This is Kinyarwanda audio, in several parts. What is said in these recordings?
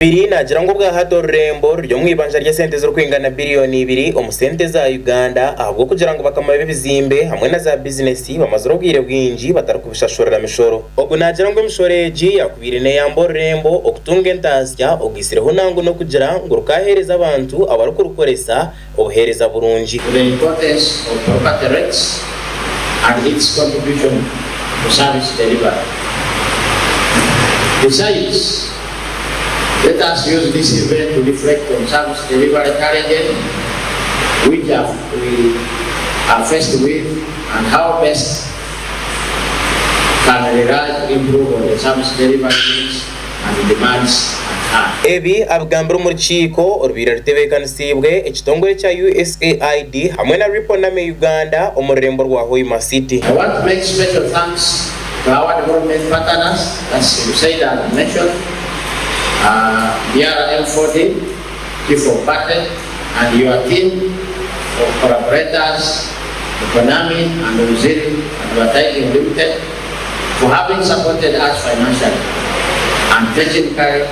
biri nagira ngo bwa hato rembo ryo mwibanja rya sente zo kwingana biliyoni 2 omusente za Uganda ahubwo kugira ngo bakamabe bizimbe hamwe na za business bamazoro bwire bwinji batarakubishashorera mishoro ogo nagira ngo mishoreji yakubire ne yambo rembo okutunga entasya ogisireho nango no kugira ngo rukahereza abantu abarukurukoresa obuhereza burunji. The importance of property rates and its contribution to service delivery. Besides, let us use this event to reflect on service delivery challenges which we are faced with and how best can rely improve on the service delivery needs and demands. Ebi abgambro murchiko orbira ritebekanisiibwe ekitongole kya USAID hamwe na Riponame Uganda omurembo rwa Hoima City. I want to make special thanks to our development partners, as you said and mentioned, DRM40, Chief of Party, and your team of collaborators, Economy and Mushashure Advertising Limited, for having supported us financially and technically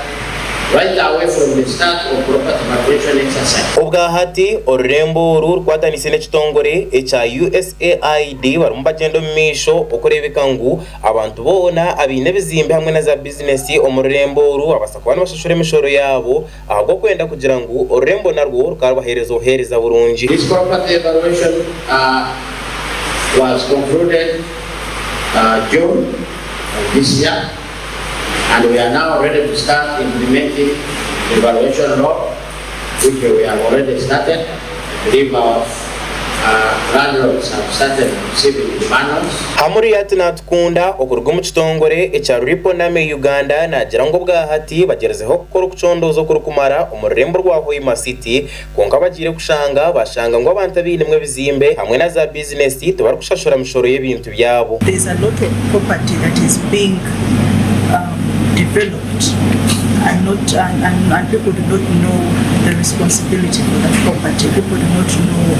right away from the start of property valuation exercise. Ubwa hati orembo uru rwatanise n'ekitongore echa USAID barumba gendo misho okurebeka ngu abantu bona abine bizimbe hamwe na za business omurembo uru abasakwana bashashure mishoro yabo ahubwo kwenda kugira ngu orembo narwo rukarwahereza ohereza burunji. This property evaluation was concluded June this year. And we are now ready to start implementing the evaluation law, which we have already started. I believe our landlords have started receiving the manuals. Omuri yatina tukunda okurwa mu kitongore echa Riponame Uganda nagira ngo bwa hati bagerezeho gukora kucondozo kurukumara omurembo rwa Hoima City konka bagire kushanga bashanga ngo abantu binemwe bizimbe hamwe na za business tubara kushashura mishoro y'ebintu byabo. There is a lot of property that is being developed and people do not know the responsibility for that property. People do not know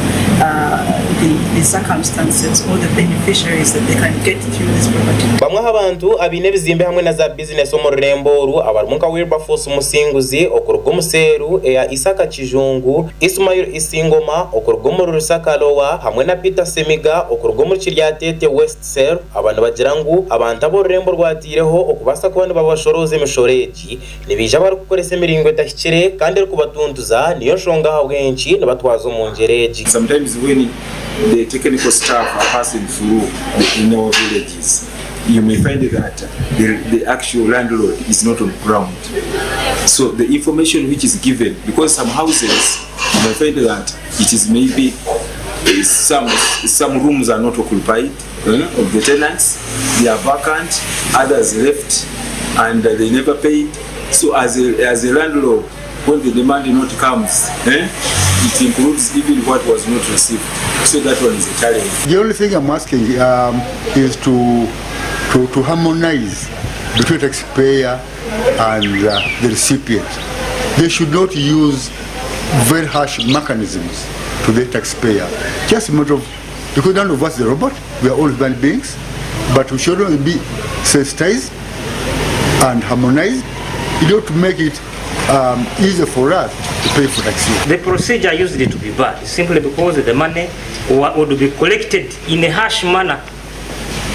the circumstances or the beneficiaries that they can get through this property. Bamwe abantu abine bizimbe hamwe na za business omurembo ru abarumuka Wilberforce umusinguzi okurwa umuseru ya Isaka Kijungu Ismail Isingoma okurwa mu Rusakalowa hamwe na Peter Semiga okurwa mu Kiryatete West Cell abantu bagira ngo abantu aborembo rwatireho okubasa kubana babashoroze mishoreji nibija bari gukoresa emiringo tashyikire kandi kubatunduza niyo nshonga habwenshi nabatwazo mu ngereji. Sometimes when the technical staff are passing through in our villages, you may find that the actual landlord is not on ground. So the information which is given, because some houses, you may find that it is maybe some rooms are not occupied of the tenants, they are vacant, others left and they never paid. So as a landlord, when the demand not comes, it includes even what was not received. So that one is a challenge. The only thing I'm asking is to harmonize between the taxpayer and the recipient. They should not use very harsh mechanisms to the taxpayer. Just a matter of, because none of us is a robot, we are all human beings, but we should not be sensitized and harmonized in order to make it easier for us to pay for taxes. The procedure used to be bad simply because the money would be collected in a harsh manner.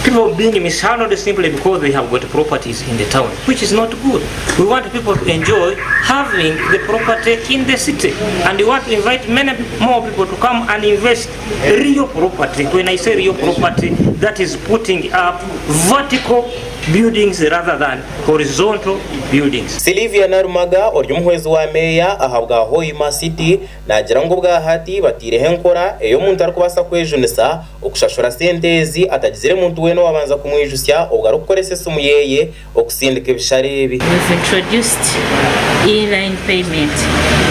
People being mishandled simply because they have got properties in the town, which is not good. We want people to enjoy having the property in the city, and we want to invite many more people to come and invest real property. When I say real property, that is putting up vertical buildings rather than horizontal buildings. Sylvia Narumaga oryumuhwezi wa meya ahabwa Hoima City nagira ngo bwa hati batirehe nkora eyo muntu ari kubasa kwejunisa okushashura sentezi atagizire muntu weno wabanza kumwijusya obwaro kukoresa sumu yeye okusindika ebisharebi. We've introduced e-line payment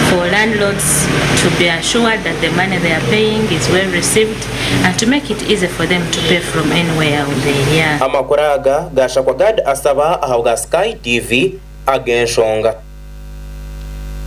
for landlords to be assured that the money they are paying is well received and to make it easy for them to pay from anywhere out there. Amakoraga gasha kwa gad asaba ahabwa Sky TV agenshonga.